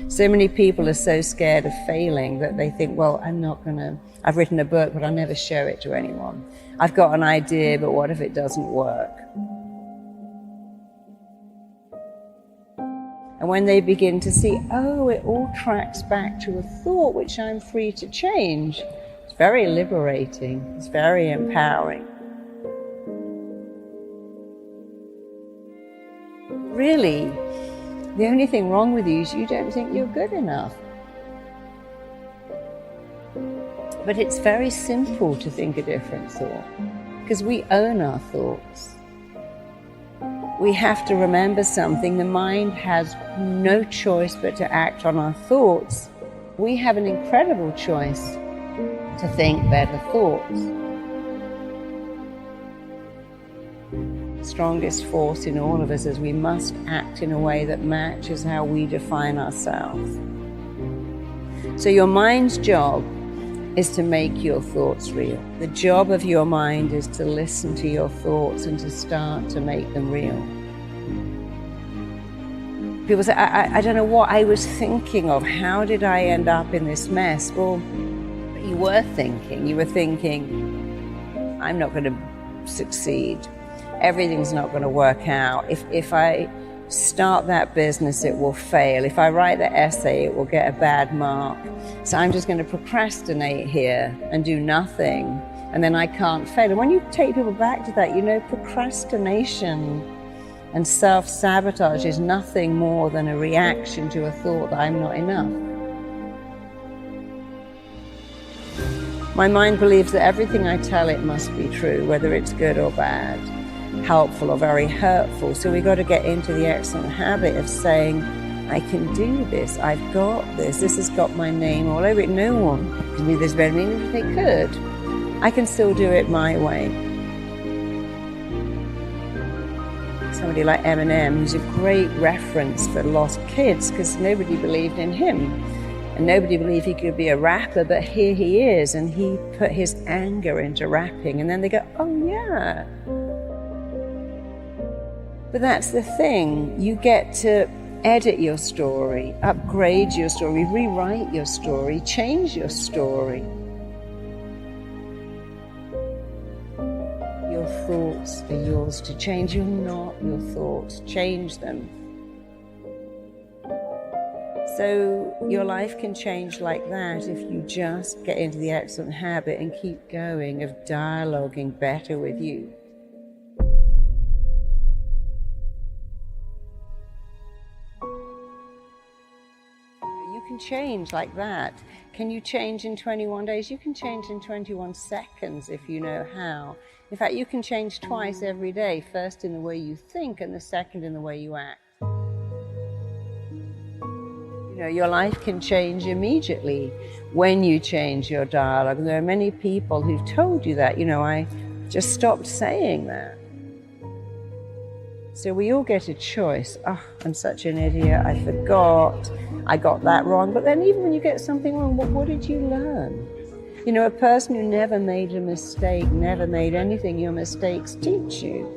So many people are so scared of failing that they think, well, I've written a book, but I'll never show it to anyone. I've got an idea, but what if it doesn't work? And when they begin to see, oh, it all tracks back to a thought which I'm free to change, it's very liberating, it's very empowering. Really, the only thing wrong with you is you don't think you're good enough. But it's very simple to think a different thought, because we own our thoughts. We have to remember something. The mind has no choice but to act on our thoughts. We have an incredible choice to think better thoughts. The strongest force in all of us is we must act in a way that matches how we define ourselves. So your mind's job is to make your thoughts real. The job of your mind is to listen to your thoughts and to start to make them real. People say, I don't know what I was thinking of. How did I end up in this mess? Well, you were thinking, I'm not going to succeed. Everything's not going to work out. If I start that business, it will fail. If I write the essay, it will get a bad mark. So I'm just going to procrastinate here and do nothing, and then I can't fail. And when you take people back to that, procrastination and self-sabotage is nothing more than a reaction to a thought that I'm not enough. My mind believes that everything I tell it must be true, whether it's good or bad, helpful or very hurtful. So we've got to get into the excellent habit of saying, I can do this, I've got this has got my name all over it. No one can do this better than me. If they could, I can still do it my way. Somebody like Eminem, who's a great reference for lost kids, because nobody believed in him. And nobody believed he could be a rapper, but here he is, and he put his anger into rapping, and then they go, oh yeah. But that's the thing, you get to edit your story, upgrade your story, rewrite your story, change your story. Your thoughts are yours to change. You're not your thoughts. Change them. So your life can change like that if you just get into the excellent habit and keep going of dialoguing better with you. You can change like that. Can you change in 21 days? You can change in 21 seconds if you know how. In fact, you can change twice every day, first in the way you think and the second in the way you act. Your life can change immediately when you change your dialogue. And there are many people who've told you that. I just stopped saying that. So we all get a choice. Oh, I'm such an idiot, I forgot, I got that wrong. But then even when you get something wrong, what did you learn? A person who never made a mistake, never made anything, your mistakes teach you.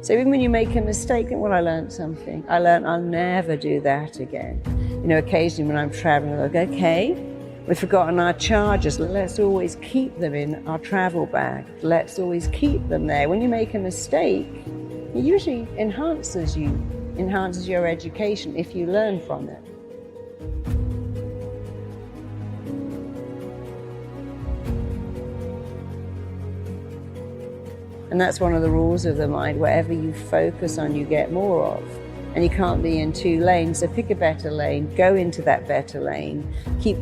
So even when you make a mistake, well, I learned something. I learned I'll never do that again. Occasionally when I'm traveling, I go, okay, we've forgotten our chargers. Let's always keep them in our travel bag. Let's always keep them there. When you make a mistake, it usually enhances your education if you learn from it. And that's one of the rules of the mind. Whatever you focus on, you get more of. And you can't be in two lanes, so pick a better lane, go into that better lane, keep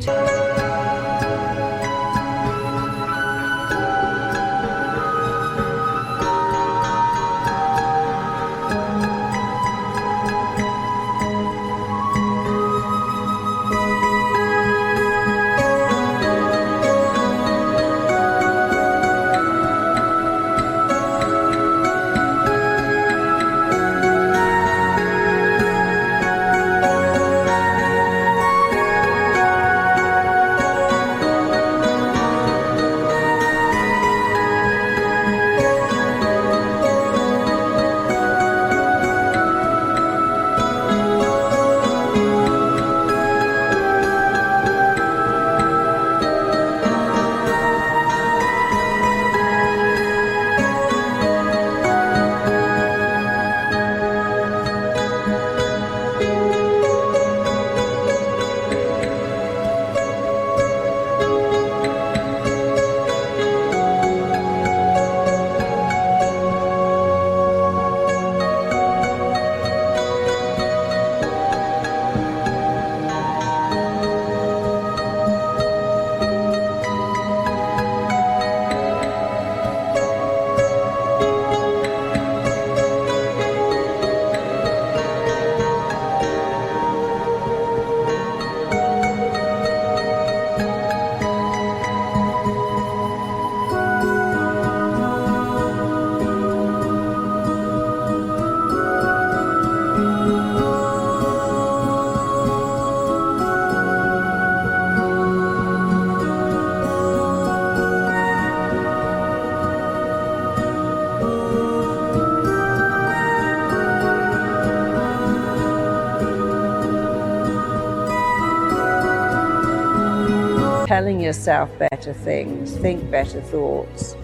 telling yourself better things, think better thoughts.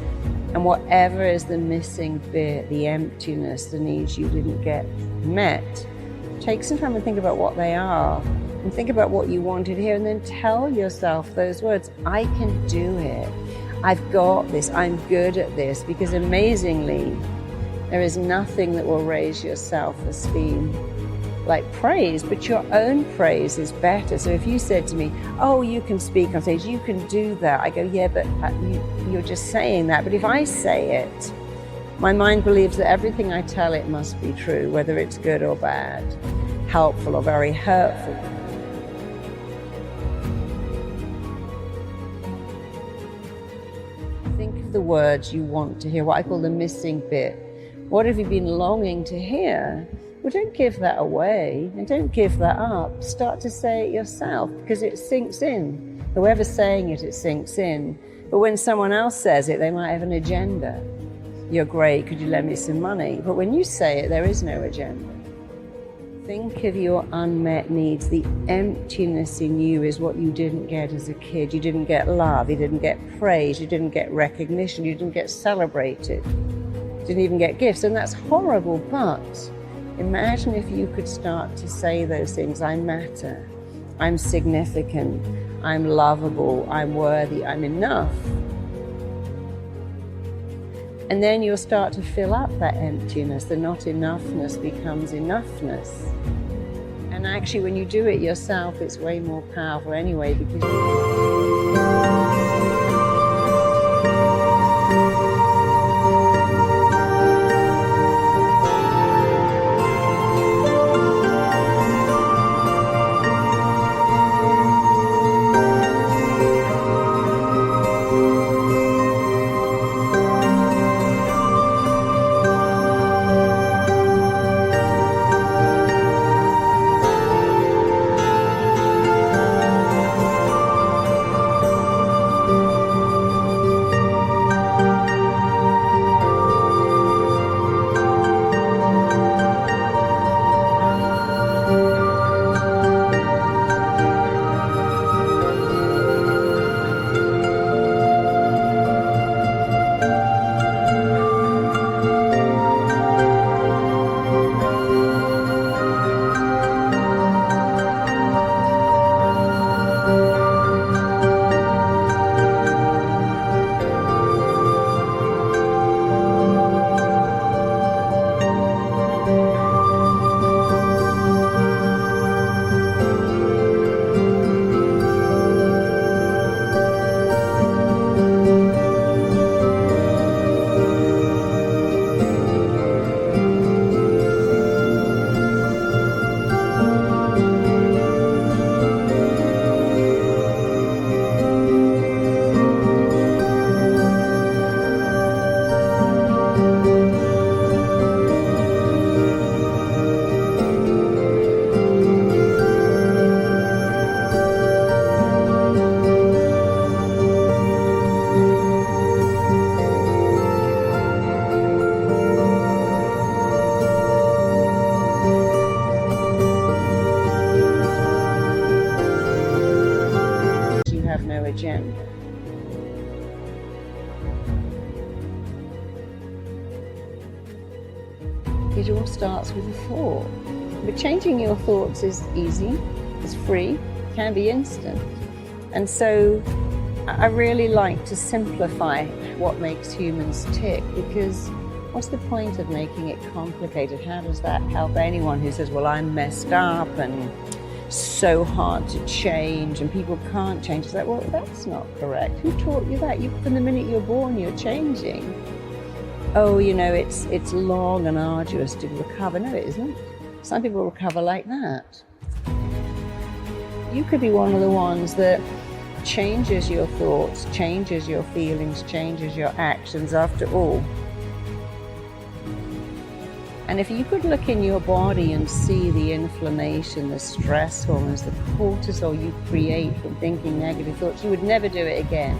And whatever is the missing bit, the emptiness, the needs you didn't get met, take some time and think about what they are, and think about what you wanted here, and then tell yourself those words. I can do it. I've got this. I'm good at this. Because amazingly, there is nothing that will raise your self-esteem like praise, but your own praise is better. So if you said to me, oh, you can speak on stage, you can do that, I go, yeah, but you're just saying that. But if I say it, my mind believes that everything I tell it must be true, whether it's good or bad, helpful or very hurtful. Think of the words you want to hear, what I call the missing bit. What have you been longing to hear? Well, don't give that away and don't give that up. Start to say it yourself, because it sinks in. Whoever's saying it, it sinks in. But when someone else says it, they might have an agenda. You're great, could you lend me some money? But when you say it, there is no agenda. Think of your unmet needs. The emptiness in you is what you didn't get as a kid. You didn't get love, you didn't get praise, you didn't get recognition, you didn't get celebrated, you didn't even get gifts. And that's horrible, but imagine if you could start to say those things. I matter, I'm significant, I'm lovable, I'm worthy, I'm enough. And then you'll start to fill up that emptiness. The not enoughness becomes enoughness. And actually, when you do it yourself, it's way more powerful anyway, because no agenda. It all starts with a thought. But changing your thoughts is easy, it's free, can be instant. And so I really like to simplify what makes humans tick, because what's the point of making it complicated? How does that help anyone who says, well, I'm messed up and so hard to change and people can't change? It's like, well, that's not correct. Who taught you that? From the minute you're born, you're changing. Oh, you know, it's long and arduous to recover. No, it isn't. Some people recover like that. You could be one of the ones that changes your thoughts, changes your feelings, changes your actions after all. And if you could look in your body and see the inflammation, the stress hormones, the cortisol you create from thinking negative thoughts, you would never do it again.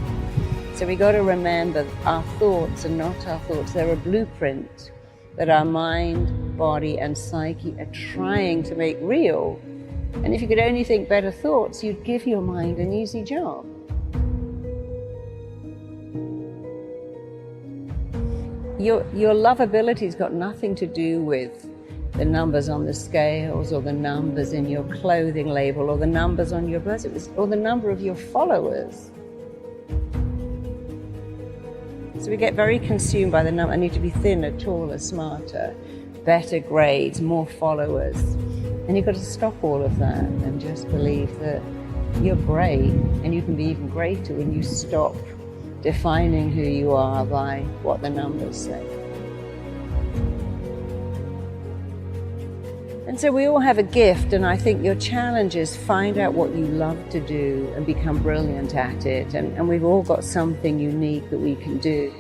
So we got to remember our thoughts are not our thoughts. They're a blueprint that our mind, body, and psyche are trying to make real. And if you could only think better thoughts, you'd give your mind an easy job. Your lovability's got nothing to do with the numbers on the scales or the numbers in your clothing label or the numbers on your birth certificate or the number of your followers. So we get very consumed by the number. I need to be thinner, taller, smarter, better grades, more followers. And you've got to stop all of that and just believe that you're great, and you can be even greater when you stop defining who you are by what the numbers say. And so we all have a gift, and I think your challenge is find out what you love to do and become brilliant at it. And we've all got something unique that we can do.